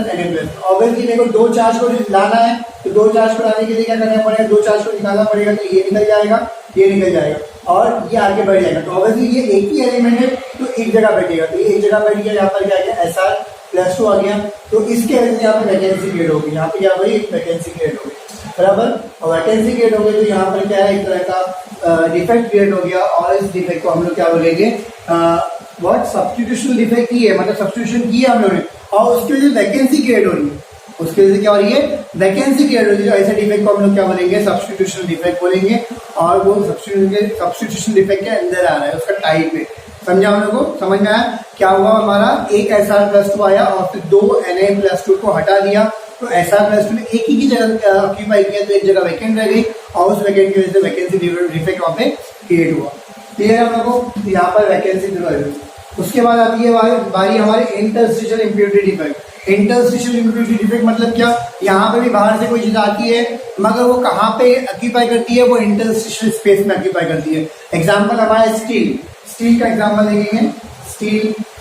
ऑब्वियसली मेरे को दो चार्ज को लाना है, तो दो चार्ज को लाने के लिए क्या करना पड़ेगा? दो चार्ज को निकालना पड़ेगा, तो ये निकल जाएगा, ये निकल जाएगा और ये आगे बढ़ जाएगा। तो ऑब्वियसली ये एक ही एलिमेंट है तो एक जगह बैठेगा, तो ये एक जगह बैठ गया। यहाँ पर क्या गया? Sr+2 आ गया, तो इसके वजह से यहाँ पे वैकेंसी क्रिएट होगी। यहाँ पे क्या हुई? एक वैकेंसी क्रिएट होगी, बराबर। और वैकेंसी क्रिएट हो गई तो यहाँ पर क्या है? एक तरह का डिफेक्ट क्रिएट हो गया, और इस डिफेक्ट को हम लोग क्या बोलेंगे? व्हाट? सब्स्टिट्यूशन डिफेक्ट ही है, मतलब सब्स्टिट्यूशन किया हम लोगों ने और उसकी वजह से वैकेंसी क्रिएट हो रही है। उसकी वजह से क्या हो रही है? वैकेंसी क्रिएट हो रही है। ऐसे डिफेक्ट को हम लोग क्या बोलेंगे? सब्स्टिट्यूशन डिफेक्ट बोलेंगे, और वो सब्स्टिट्यूशन डिफेक्ट के अंदर आ रहा है, उसका टाइप है। समझा हम लोग को? समझ में आया? क्या हुआ? हमारा एक Sr+2 आया और फिर दो Na+2 को हटा दिया, तो Sr+2 ने एक ही की जगह ऑक्यूपाई किया, तो एक जगह वैकेंट रह गई और उस वैकेंट की वजह से वैकेंसी डिफेक्ट वहां पे क्रिएट हुआ। क्लियर है हम लोग को? यहाँ पर वैकेंसी डिफेक्ट। उसके बाद आती है बारी हमारे interstitial impurity defect. Interstitial impurity defect मतलब क्या? यहाँ पे भी बाहर से कोई चीज आती है, मगर वो कहाँ पे ऑक्यूपाई करती है? वो इंटरस्टिशियल स्पेस में ऑक्यूपाई करती है। एग्जाम्पल हमारा स्टील का एग्जाम्पल देखेंगे।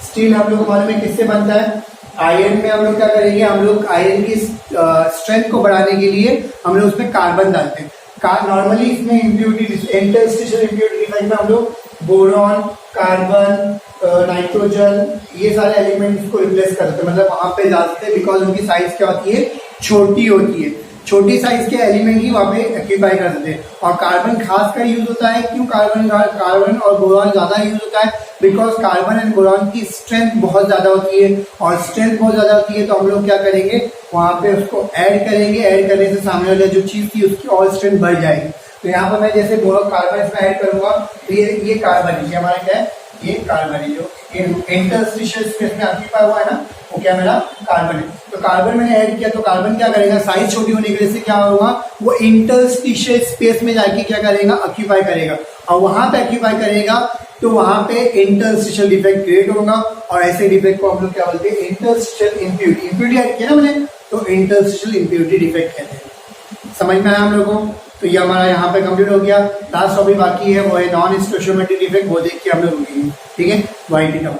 स्टील हम लोग को मालूम है किससे बनता है? आयरन में हम लोग क्या करेंगे? हम लोग आयरन की स्ट्रेंथ को बढ़ाने के लिए हम लोग उसमें कार्बन डालते हैं। नॉर्मली इसमें इंटरस्टिशियल इम्प्योरिटी डिफेक्ट में हम लोग बोरॉन, कार्बन, नाइट्रोजन, ये सारे एलिमेंट्स को रिप्लेस करते हैं, मतलब वहां पे डालते हैं, बिकॉज उनकी साइज क्या होती है? छोटी होती है। छोटी साइज के एलिमेंट ही वहां पे ऑक्यूपाई कर देते हैं। और कार्बन खास कर यूज होता है। क्यों कार्बन और बोरॉन ज्यादा यूज होता है? बिकॉज कार्बन एंड बोरॉन की स्ट्रेंथ बहुत ज्यादा होती है, और स्ट्रेंथ बहुत ज्यादा होती है तो हम लोग क्या करेंगे? वहां पे उसको ऐड करेंगे। ऐड करने से सामने वाले जो चीज थी उसकी और स्ट्रेंथ बढ़ जाएगी। तो यहाँ पर मैं जैसे बोरॉन कार्बन इसमें ऐड करूंगा तो ये कार्बन है, हमारा क्या है? ये कार्बन है जो इंटरस्टिशियल स्पेस में ऑक्यूपाई हुआ है ना, वो क्या मेरा कार्बन है। तो कार्बन मैंने ऐड किया तो कार्बन क्या करेगा? साइज छोटी होने की वजह से क्या होगा? वो इंटरस्टिशियल स्पेस में जाके क्या करेगा? ऑक्यूपाई करेगा, और वहां पे ऑक्यूपाई करेगा तो वहां पे इंटरस्टिशियल डिफेक्ट क्रिएट होगा। और ऐसे डिफेक्ट को हम लोग क्या बोलते हैं? Interstitial impurity. इम्प्योरिटी ऐड किया ना मैंने, तो इंटरस्टिशियल इम्प्योरिटी डिफेक्ट कहते हैं। समझ में आया हम लोगों को? तो ये हमारा यहाँ पे कंप्लीट हो गया। लास्ट टॉपिक बाकी है वो है नॉन स्टोइचियोमेट्रिक डिफेक्ट, वो देख के हम लोग रुकेंगे। ठीक है, राइट इट डाउन।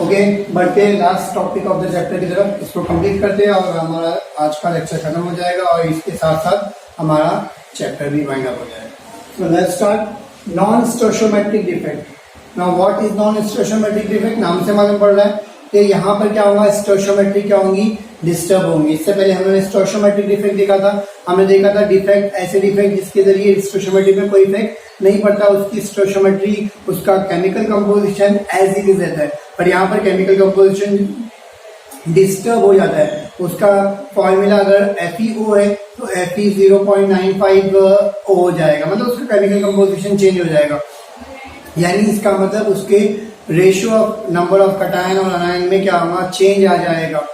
ओके, बढ़ते हैं last topic of the chapter की तरफ, इसको कंप्लीट करते हैं और हमारा आज का लेक्चर खत्म हो जाएगा और इसके साथ साथ हमारा चैप्टर भी वाइंड अप हो जाएगा। So let's start non stoichiometric defect. Now what is non stoichiometric defect? नाम से मालूम पड़ रहा है कि यहाँ पर क्या होगा, स्टोइचियोमेट्री क्या होंगी, डिस्टर्ब होंगी। इससे पहले हमने स्टोइचियोमेट्रिक डिफेक्ट देखा था, हमने देखा था डिफेक्ट ऐसे डिफेक्ट जिसके जरिए स्टोइचियोमेट्री में कोई इफेक्ट नहीं पड़ता, उसकी स्टोइचियोमेट्री, उसका chemical composition as it is रहता है। पर यहाँ पर केमिकल कंपोजिशन डिस्टर्ब हो जाता है। उसका फॉर्मूला अगर FeO है तो Fe 0.95 हो जाएगा, मतलब उसका केमिकल कंपोजिशन चेंज हो जाएगा। यानी इसका मतलब उसके ratio of number of cation और अनायन में क्या होगा, चेंज आ जाएगा,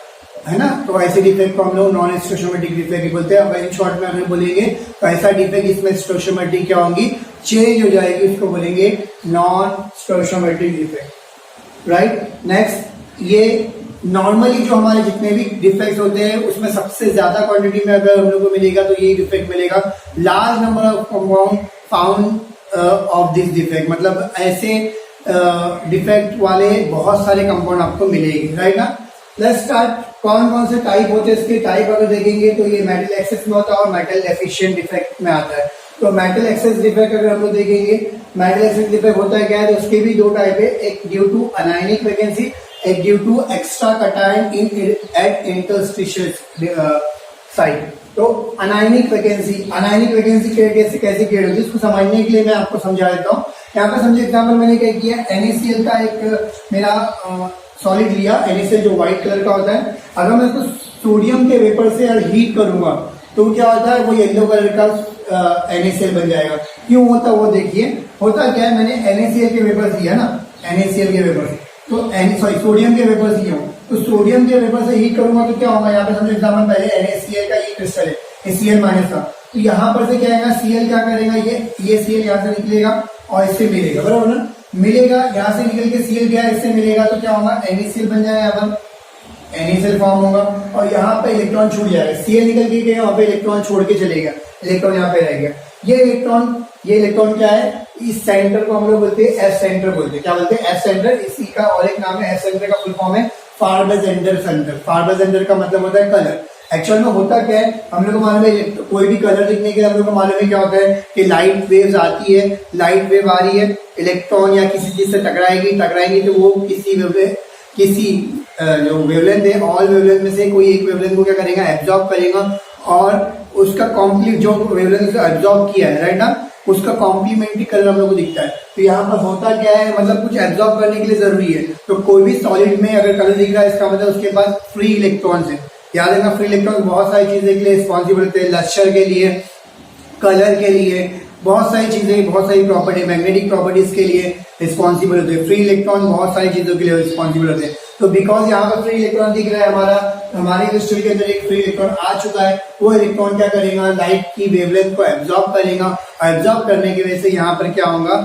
है ना। तो ऐसे डिफेक्ट को हम लोग नॉन स्टोइचियोमेट्रिक डिफेक्ट बोलते हैं। अब इन शॉर्ट में अगर बोलेंगे तो ऐसा डिफेक्ट इसमें स्टोइचियोमेट्री क्या होंगी, चेंज हो जाएगी, उसको बोलेंगे non stoichiometric defect. Right, next, ये नॉर्मली जो हमारे जितने भी डिफेक्ट्स होते हैं उसमें सबसे ज्यादा क्वांटिटी में अगर हम लोग को मिलेगा तो ये डिफेक्ट मिलेगा। Large number of compound found of this defect, मतलब ऐसे डिफेक्ट वाले बहुत सारे कंपाउंड आपको मिलेंगे। राइट ना, लेट्स स्टार्ट। कौन कौन से टाइप होते हैं, इसके टाइप अगर देखेंगे तो ये मेटल एक्सेस में होता है और मेटल डेफिशिएंट डिफेक्ट में आता है। तो मेटल एक्सेस डिफेक्ट अगर हम लोग देखेंगे, मेटल एक्सेस डिफेक्ट होता है क्या है, तो उसके भी दो टाइप है, एक ड्यू टू अनायनिक वैकेंसी, एक due to extra cation in at interstitial site. तो अनायनिक वैकेंसी कैसे क्रिएट होती है, इसको समझने के लिए मैं आपको समझा देता हूँ। यहाँ पे समझे एग्जाम्पल मैंने क्या किया, NaCl का एक मेरा सॉलिड लिया, NaCl जो व्हाइट कलर का होता है। अगर मैं उसको सोडियम के वेपर से हीट करूंगा तो क्या होता है, वो येलो कलर का NaCl बन जाएगा। क्यों होता है वो देखिए, होता क्या है, मैंने NaCl के वेपर दिया ना, NaCl के वेपर तो सोडियम के वेपर दिया हूँ, तो सोडियम के वेपर से हीट करूंगा तो क्या होगा, यहाँ पे समझो एग्जाम्पल पहले NaCl का ये क्रिस्टल है, Cl माइनस का, तो यहाँ पर से क्या आएगा, Cl क्या करेगा, ये Cl यहाँ से निकलेगा और इससे मिलेगा, बराबर ना, मिलेगा, यहाँ से निकल के Cl गया, इससे मिलेगा तो क्या होगा, NaCl बन जाएगा, यहाँ पर NaCl फॉर्म होगा और यहाँ पे इलेक्ट्रॉन छूट जाएगा, Cl निकल के गया, वहां पे इलेक्ट्रॉन छोड़ के चलेगा, इलेक्ट्रॉन यहाँ पे रह गया। ये इलेक्ट्रॉन क्या है, इस सेंटर को हम लोग बोलते हैं एस सेंटर बोलते हैं। क्या बोलते हैं, एस सेंटर। इसी का और एक नाम है, एस सेंटर का फुल फॉर्म है फार्बर-जेंडर सेंटर। फार्बर-जेंडर का मतलब होता है कलर। एक्चुअल में होता क्या है, हम लोग को मालूम है, कोई भी कलर दिखने के लिए हम लोग को मालूम है क्या होता है कि लाइट वेव्स आती है, लाइट वेव आ रही है, इलेक्ट्रॉन या किसी चीज से टकराएगी तो वो किसी जो वेवलेंथ है, ऑल वेवलेंथ में से कोई एक वेवलेंथ को क्या करेगा, एब्जॉर्ब करेगा और उसका कॉम्प्लीट जो वेवलेंथ से एब्जॉर्ब किया है, राइट ना, उसका कॉम्प्लीमेंट्री कलर हम लोग को दिखता है। तो यहाँ पर होता क्या है, मतलब कुछ एब्जॉर्ब करने के लिए जरूरी है। तो कोई भी सॉलिड में अगर कलर दिख रहा है, इसका मतलब उसके पास फ्री इलेक्ट्रॉन्स है। याद रखना, फ्री इलेक्ट्रॉन बहुत सारी चीजें के लिए रिस्पॉन्सिबल होते हैं, लस्टर के लिए, कलर के लिए, बहुत सारी चीजें, बहुत सारी प्रॉपर्टी, मैग्नेटिक प्रॉपर्टीज के लिए रिस्पॉन्सिबल होते हैं। फ्री इलेक्ट्रॉन बहुत सारी चीजों के लिए रिस्पॉन्सिबल होते हैं। तो बिकॉज यहाँ पर फ्री इलेक्ट्रॉन दिख रहा है, हमारे क्रिस्टल के अंदर एक फ्री इलेक्ट्रॉन आ चुका है, वो इलेक्ट्रॉन क्या करेगा, लाइट की वेवलेंथ को एब्जॉर्ब करेगा और एब्जॉर्ब करने की वजह से यहाँ पर क्या होगा,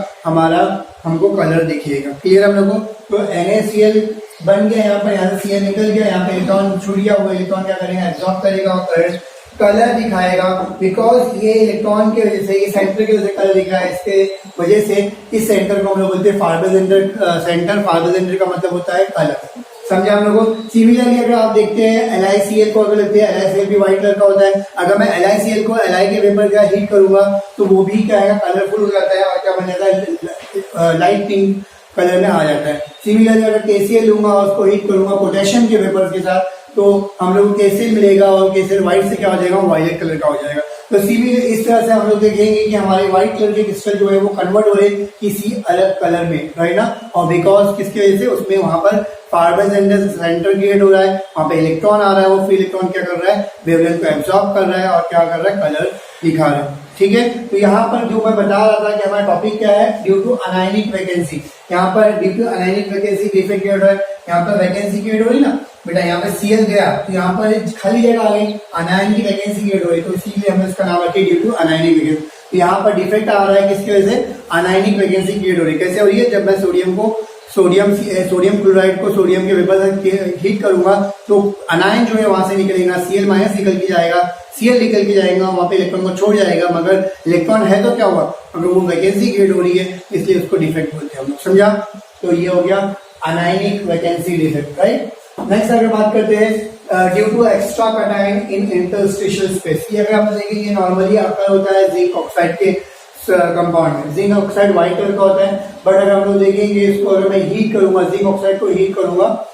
हमको कलर दिखेगा। क्लियर हम लोगों को? तो NaCl बन गया, यहाँ से Cl निकल गया, यहाँ पे इलेक्ट्रॉन छूट गया, वो इलेक्ट्रॉन क्या करेगा, एब्जॉर्ब करेगा और कलर दिखाएगा। बिकॉज ये इलेक्ट्रॉन की वजह से, ये सेंटर की वजह से कलर दिख रहा है, इसके वजह से इस सेंटर को हम लोग बोलते हैं फार्बर-जेंडर सेंटर। फार्बर-जेंडर का मतलब होता है कलर। समझे हम लोगों को? सिमिलरली अगर आप देखते हैं LiCl को, अगर लेते हैं, LiCl भी व्हाइट कलर का होता है। अगर मैं LiCl को Li के वेपर का हीट करूंगा तो वो भी क्या है, कलरफुल हो जाता है और क्या बन जाता है, लाइट पिंक कलर में आ जाता है। सिमिलरली अगर KCl लूंगा और उसको हीट करूंगा पोटेशियम के वेपर के साथ, तो हम लोग KCl मिलेगा और KCl व्हाइट से क्या हो जाएगा, वायलेट कलर का हो जाएगा। तो इस तरह से हम लोग देखेंगे कि हमारे व्हाइट कलर के क्रिस्टल जो है वो कन्वर्ट हो रहे किसी अलग कलर में, राइट ना। और बिकॉज किसकी वजह से, उसमें वहां पर फार्बर-जेंडर सेंटर क्रिएट हो रहा है, वहां पे इलेक्ट्रॉन आ रहा है, वो फ्री इलेक्ट्रॉन क्या कर रहा है, वेवलेंथ को एब्जॉर्ब कर रहा है और क्या कर रहा है, कलर दिखा रहा है। ठीक है, तो यहाँ पर जो मैं बता रहा था कि हमारा टॉपिक क्या है, ड्यू टू अनायनिक वैकेंसी। यहाँ पर due to anionic vacancy defect create हो रहा है, यहाँ पर वैकेंसी क्रिएट हो रही ना बेटा, यहाँ पे Cl गया तो यहाँ पर खाली जगह आ गई, अनायन की वैकेंसी क्रिएट हो रही, तो इसीलिए हमने इसका नाम रखा ड्यू टू अनायनिक वैकेंसी। तो यहाँ पर डिफेक्ट आ रहा है, किसकी वजह से, अनायनिक वैकेंसी क्रिएट हो रही है। कैसे हो रही है, जब मैं सोडियम को सोडियम क्लोराइड को सोडियम के वेपर से हीट करूंगा तो अनायन जो है वहां से निकलेगा, Cl माइनस निकल के जाएगा, Cl निकल के जाएगा, वहां पे इलेक्ट्रॉन को छोड़ जाएगा, मगर इलेक्ट्रॉन है तो क्या हुआ, अगर वो वैकेंसी क्रिएट हो रही है इसलिए उसको डिफेक्ट बोलते हैं हम लोग, समझा। तो ये हो गया anionic vacancy defect, right. Next अगर बात करते हैं due to extra cation in interstitial space, ये अगर आप देखेंगे नॉर्मली आपका होता है जिंक ऑक्साइड के कंपाउंड में, जिंक ऑक्साइड व्हाइट कलर का होता है, बट अगर हम लोग देखेंगे इसको अगर मैं हीट करूंगा, जिंक ऑक्साइड को हीट करूंगा,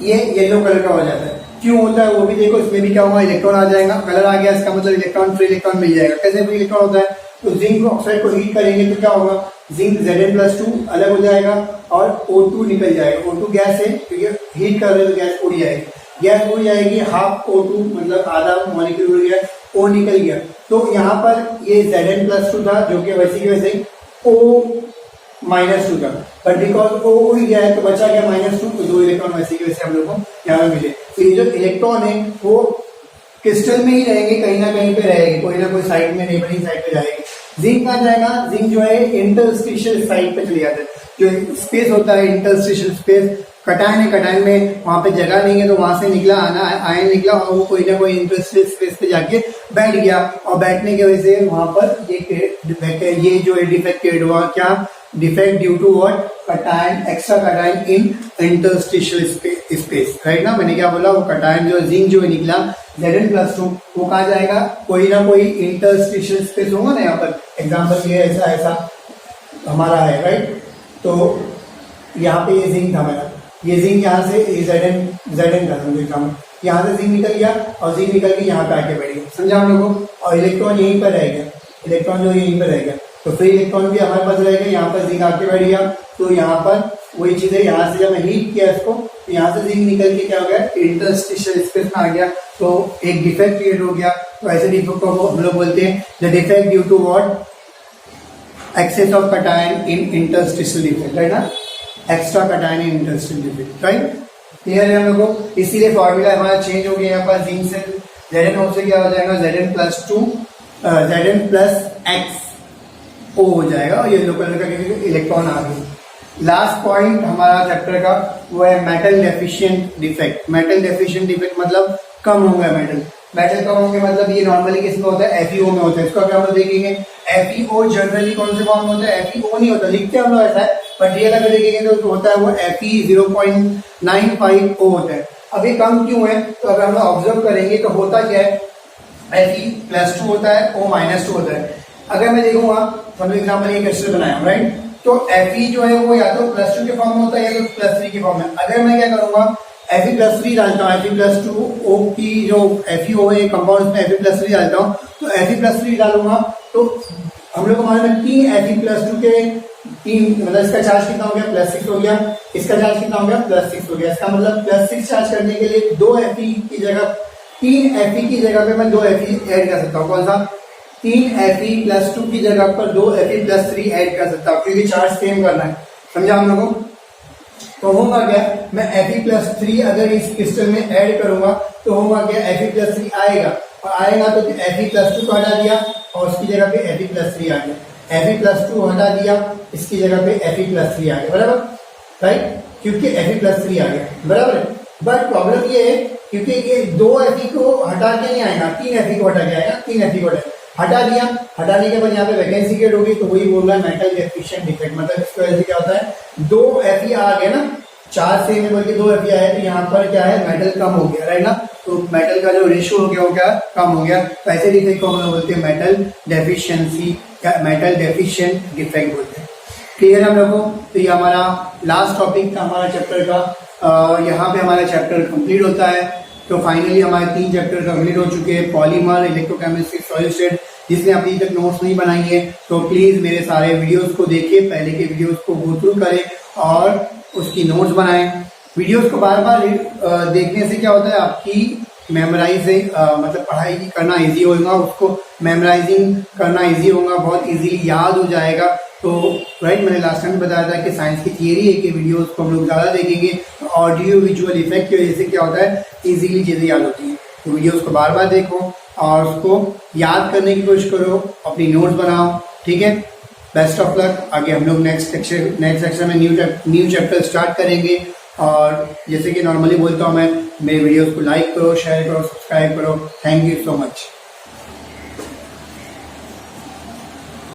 ये येलो कलर का हो जाता है। क्यों होता है वो भी देखो, इसमें भी क्या होगा, इलेक्ट्रॉन आ जाएगा, कलर आ गया, इसका मतलब इलेक्ट्रॉन फ्री इलेक्ट्रॉन मिल जाएगा। कैसे फ्री इलेक्ट्रॉन होता है, तो जिंक ऑक्साइड को हीट करेंगे तो क्या होगा, जिंक Zn+2 अलग हो जाएगा और O2 निकल जाएगा। O2 गैस है, क्योंकि हीट कर रहे तो गैस उड़ जाएगी, गैस उड़ जाएगी, हाफ O2 मतलब आधा मॉलिक्यूल उड़ गया, O निकल गया। तो यहाँ पर ये Zn+2 था जो कि वैसे की वैसे O-2 था, बट बिकॉज O उड़ गया है तो बचा गया -2, तो 2 इलेक्ट्रॉन वैसे की वैसे हम लोग को यहाँ मिले। तो ये जो इलेक्ट्रॉन है वो क्रिस्टल में ही रहेंगे, कहीं ना कहीं पे रहेंगे, कोई ना कोई साइड में, नेबरिंग साइड पे जाएंगे। जिंक कहाँ जाएगा, जिंक जो है इंटरस्टिशियल साइड पे चले जाता है, जो स्पेस होता है इंटरस्टिशियल स्पेस, कटायन है, कटायन में वहां पे जगह नहीं है तो वहां से निकला आयन निकला और वो कोई ना कोई इंटरस्टिशियल स्पेस पे जाके बैठ गया, और बैठने की वजह से वहां पर ये जो है डिफेक्ट क्रिएट हुआ। क्या defect due to what, cation, extra cation in interstitial space, right ना। मैंने क्या बोला, वो कटायन जो जिंक जो निकला Zn+2 वो कहा जाएगा, कोई ना कोई इंटरस्टिशियल स्पेस होगा ना, यहाँ पर एग्जाम्पल ये ऐसा ऐसा हमारा है, राइट। तो यहाँ पे ये जिंक था मेरा, ये जिंक यहाँ से Zn था समझो, यहाँ से जिंक निकल गया और जिंक निकल के यहाँ पे आके बैठ गया, समझा हम लोगों को, और इलेक्ट्रॉन यहीं पर रह गया, इलेक्ट्रॉन जो यहीं पर रह गया, तो फ्री इलेक्ट्रॉन भी हमारे पास रहेगा, यहाँ पर जिंक आके बैठ गया। तो यहाँ पर वही चीज है, यहाँ से जब मैं हीट किया इसको तो यहाँ से जिंक निकल के क्या हो गया, इंटरस्टिशियल स्पेस में आ गया, तो एक डिफेक्ट क्रिएट हो गया। तो ऐसे डिफेक्ट को हम लोग बोलते हैं the defect due to what, excess of cation in interstitial defect, right ना, extra cation in interstitial defect, right. Clear है हम लोग को। इसीलिए फॉर्मूला हमारा चेंज हो गया, यहाँ पर जिंक से Zn से क्या हो जाएगा, Zn+2 Zn+X O हो जाएगा, और येलो कलर का इलेक्ट्रॉन आ गया। लास्ट पॉइंट हमारा चैप्टर का वो है metal deficient defect. Metal deficient defect मतलब कम होगा मेटल कम होंगे, मतलब ये नॉर्मली किसमें होता है, FeO में होता है। इसको अगर हम लोग देखेंगे FeO जनरली कौन से फॉर्म में होता है, FeO नहीं होता, लिखते हैं हम लोग ऐसा है, बट रियल अगर देखेंगे तो होता है वो Fe0.95O होता है। अब ये कम क्यों है, तो अगर हम लोग ऑब्जर्व करेंगे तो होता क्या है, Fe+2 होता है, O-2 होता है। अगर मैं देखूंगा, फॉर एग्जाम्पल ये क्रिस्टल बनाया, राइट, तो Fe जो है वो या तो +2 के फॉर्म में होता है या तो +3 के फॉर्म में। अगर मैं क्या करूंगा, Fe+3 डालता हूँ, Fe+2O की जो FeO है कंपाउंड में Fe+3 डालता हूँ, तो Fe+3 डालूंगा तो हम लोग को मालूम है 3 Fe+2 के 3, मतलब इसका चार्ज कितना हो गया, +6 हो गया, इसका चार्ज कितना हो गया, +6 हो गया। इसका मतलब +6 चार्ज करने के लिए 2 Fe की जगह 3 Fe की जगह पे मैं 2 Fe ऐड कर सकता हूँ। कौन सा, 3 Fe+2 की जगह पर 2 Fe+3 ऐड कर सकता हूँ, क्योंकि चार्ज सेम करना है, समझा हम लोगों। तो होगा क्या, मैं Fe+3 अगर इस क्रिस्टल में ऐड करूंगा तो होगा क्या, Fe+3 आएगा, और आएगा तो Fe+2 को हटा दिया और उसकी जगह पे Fe+3 आ गया, Fe+2 हटा दिया, इसकी जगह पे Fe+3 आ गया, बराबर, राइट, क्योंकि Fe+3 आ गया, बराबर है। बट प्रॉब्लम ये है, क्योंकि ये 2 Fe को हटा के नहीं आएगा, 3 Fe को हटा के आएगा, 3 Fe को हटा दिया, हटाने के बाद यहाँ पे वैकेंसी क्रिएट होगी, तो वही बोल रहा है मेटल डेफिशिएंट डिफेक्ट। मतलब इसकी वजह से क्या होता है, 2 Fe आ गए ना, 4 से में बोल के 2 Fe आए, तो यहाँ पर क्या है, मेटल कम हो गया, राइट ना, तो मेटल का जो रेशियो हो गया वो क्या कम हो गया। तो ऐसे डिफेक्ट को हम लोग बोलते हैं मेटल डेफिशिएंसी या मेटल डेफिशिएंट डिफेक्ट बोलते हैं। क्लियर है हम लोगों को। तो ये हमारा लास्ट टॉपिक था हमारा चैप्टर का, यहाँ पे हमारा चैप्टर कंप्लीट होता है। तो फाइनली हमारे 3 चैप्टर कंप्लीट हो चुके हैं, पॉलीमर, इलेक्ट्रोकेमिस्ट्री, सॉलिड स्टेट। जिसने अभी तक नोट्स नहीं बनाई है तो प्लीज मेरे सारे वीडियोस को देखिए, पहले के वीडियोस को गो थ्रू करें और उसकी नोट्स बनाएं। वीडियोस को बार बार देखने से क्या होता है, आपकी मेमोराइजिंग मतलब पढ़ाई करना इजी होगा, उसको मेमोराइजिंग करना इजी होगा, बहुत इजीली याद हो जाएगा। तो राइट, मैंने लास्ट टाइम बताया था कि साइंस की थियरी है कि वीडियोस को हम लोग ज़्यादा देखेंगे तो ऑडियो विजुअल इफेक्ट की वजह से क्या होता है, इजीली चीज़ें याद होती हैं। तो वीडियोस को बार बार देखो और उसको याद करने की कोशिश करो, अपनी नोट्स बनाओ, ठीक है। Best of luck. आगे हम लोग नेक्स्ट सेक्शन में न्यू चैप्टर स्टार्ट करेंगे। और जैसे कि नॉर्मली बोलता हूँ मैं, मेरे वीडियोस को लाइक करो, शेयर करो, सब्सक्राइब करो। Thank you so much.